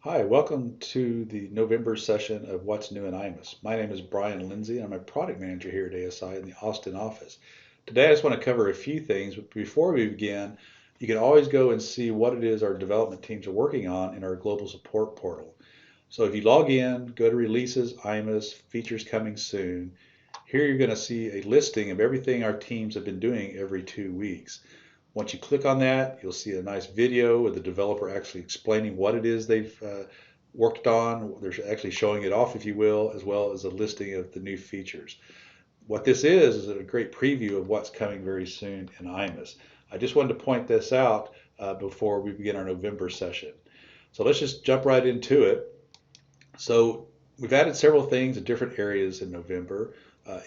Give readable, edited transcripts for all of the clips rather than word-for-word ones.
Hi, welcome to the November session of What's New in iMIS. My name is Brian Lindsay, and I'm a product manager here at ASI in the Austin office. Today I just want to cover a few things, but before we begin, you can always go and see what it is our development teams are working on in our global support portal. So if you log in, go to Releases, iMIS, Features Coming Soon, here you're going to see a listing of everything our teams have been doing every 2 weeks. Once you click on that, you'll see a nice video with the developer actually explaining what it is they've worked on. They're actually showing it off, if you will, as well as a listing of the new features. What this is a great preview of what's coming very soon in iMIS. I just wanted to point this out before we begin our November session. So let's just jump right into it. So we've added several things in different areas in November.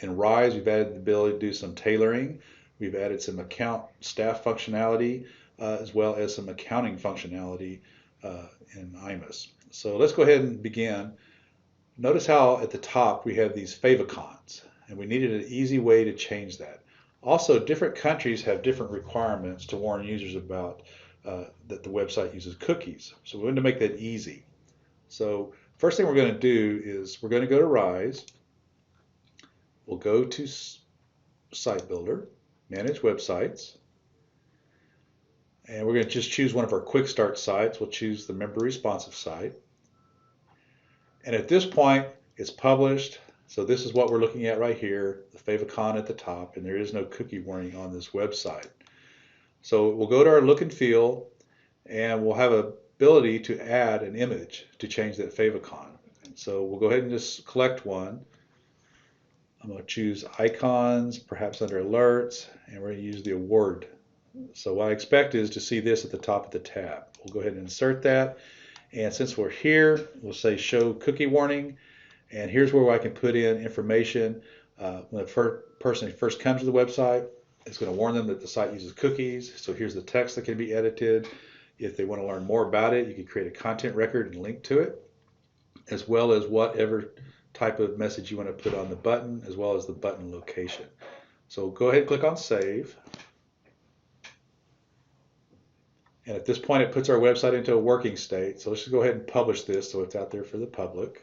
In Rise, we've added the ability to do some tailoring. We've added some account staff functionality as well as some accounting functionality in iMIS. So let's go ahead and begin. Notice how at the top we have these favicons, and we needed an easy way to change that. Also, different countries have different requirements to warn users about that the website uses cookies. So we wanted to make that easy. So first thing we're going to do is we're going to go to Rise. We'll go to Site Builder, Manage Websites, and we're going to just choose one of our quick start sites. We'll choose the member responsive site. And at this point, it's published. So this is what we're looking at right here, the favicon at the top, and there is no cookie warning on this website. So we'll go to our look and feel, and we'll have an ability to add an image to change that favicon. And so we'll go ahead and just collect one. I'm going to choose icons, perhaps under alerts, and we're going to use the award. So what I expect is to see this at the top of the tab. We'll go ahead and insert that. And since we're here, we'll say show cookie warning. And here's where I can put in information. When the person first comes to the website, it's going to warn them that the site uses cookies. So here's the text that can be edited. If they want to learn more about it, you can create a content record and link to it, as well as whatever type of message you want to put on the button, as well as the button location. So go ahead and click on Save. And at this point, it puts our website into a working state. So let's just go ahead and publish this so it's out there for the public.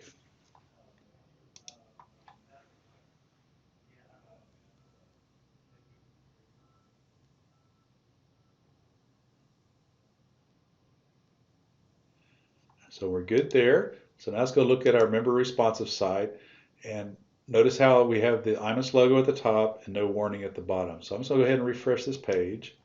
So we're good there. So now let's go look at our member responsive site, and notice how we have the iMIS logo at the top and no warning at the bottom. So I'm just going to go ahead and refresh this page.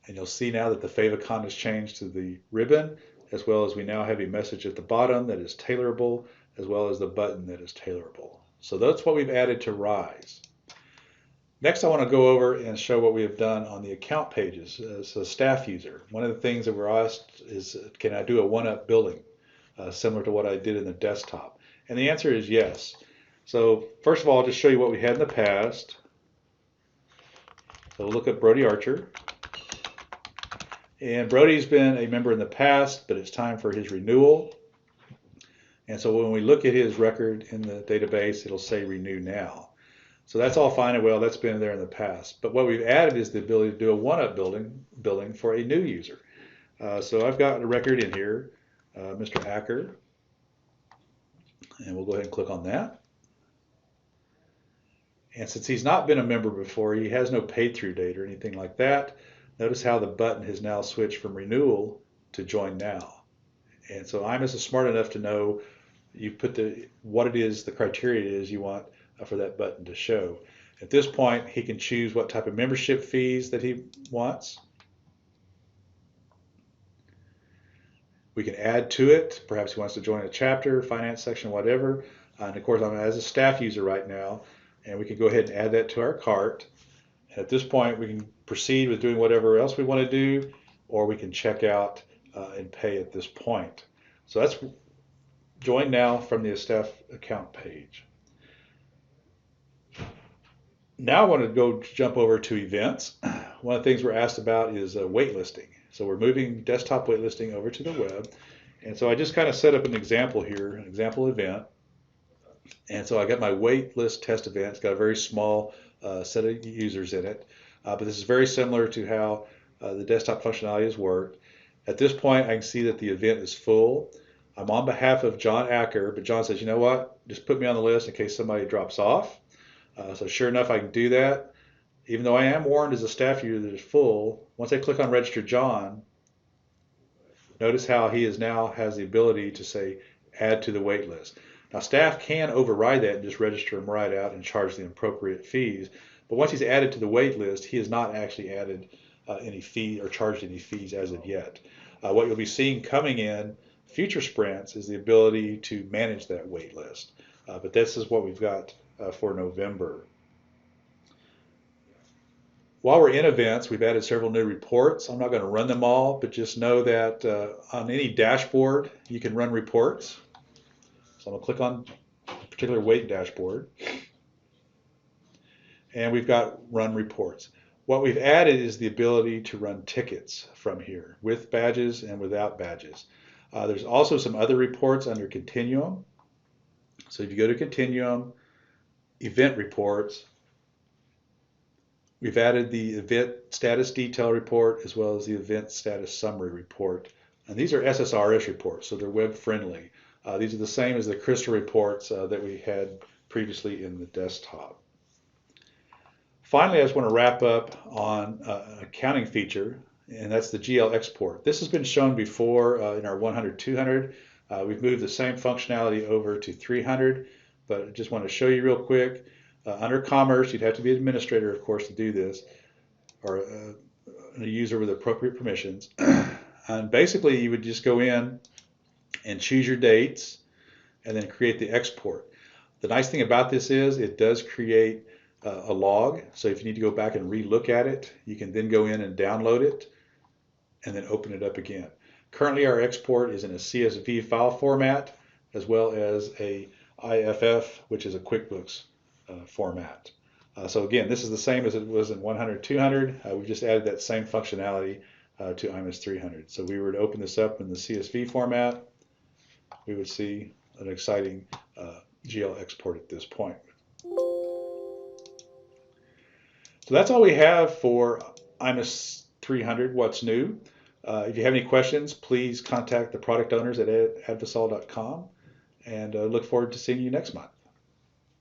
And you'll see now that the favicon has changed to the ribbon, as well as we now have a message at the bottom that is tailorable, as well as the button that is tailorable. So that's what we've added to Rise. Next, I want to go over and show what we have done on the account pages as a staff user. One of the things that we're asked is, can I do a one-up billing, similar to what I did in the desktop? And the answer is yes. So first of all, I'll just show you what we had in the past. So we'll look at Brody Archer. And Brody's been a member in the past, but it's time for his renewal. And so when we look at his record in the database, it'll say renew now. So that's all fine and well, that's been there in the past. But what we've added is the ability to do a one-up billing for a new user. So I've got a record in here, Mr. Acker, and we'll go ahead and click on that. And since he's not been a member before, he has no paid through date or anything like that. Notice how the button has now switched from renewal to join now. And so iMIS is smart enough to know you put what it is, the criteria it is you want for that button to show. At this point, he can choose what type of membership fees that he wants. We can add to it. Perhaps he wants to join a chapter, finance section, whatever. And of course, I'm as a staff user right now, and we can go ahead and add that to our cart. And at this point, we can proceed with doing whatever else we want to do, or we can check out and pay at this point. So that's join now from the staff account page. Now I want to jump over to events. One of the things we're asked about is waitlisting. So we're moving desktop waitlisting over to the web. And so I just kind of set up an example here, an example event. And so I got my waitlist test event. It's got a very small set of users in it. But this is very similar to how the desktop functionality has worked. At this point, I can see that the event is full. I'm on behalf of John Acker, but John says, you know what? Just put me on the list in case somebody drops off. So sure enough, I can do that. Even though I am warned as a staff user that it's full, once I click on Register John, notice how he is now has the ability to say add to the wait list. Now staff can override that and just register him right out and charge the appropriate fees. But once he's added to the wait list, he has not actually added any fee or charged any fees as of yet. What you'll be seeing coming in future sprints is the ability to manage that wait list. But this is what we've got for November. While we're in events, we've added several new reports. I'm not going to run them all, but just know that on any dashboard, you can run reports. So I'm going to click on a particular wait dashboard. And we've got run reports. What we've added is the ability to run tickets from here with badges and without badges. There's also some other reports under Continuum. So if you go to Continuum, Event Reports, we've added the Event Status Detail Report as well as the Event Status Summary Report. And these are SSRS reports, so they're web friendly. These are the same as the Crystal reports that we had previously in the desktop. Finally, I just want to wrap up on an accounting feature, and that's the GL export. This has been shown before in our 100-200. We've moved the same functionality over to 300, but I just want to show you real quick. Under Commerce, you'd have to be an administrator, of course, to do this, or a user with appropriate permissions. And basically, you would just go in and choose your dates and then create the export. The nice thing about this is it does create a log, so if you need to go back and re-look at it, you can then go in and download it and then open it up again. Currently our export is in a CSV file format as well as a IFF, which is a QuickBooks format. So again, this is the same as it was in 100-200. We've just added that same functionality to iMIS 300. So if we were to open this up in the CSV format, we would see an exciting GL export at this point. So that's all we have for iMIS 300, What's New. If you have any questions, please contact the product owners at advisol.com, and look forward to seeing you next month.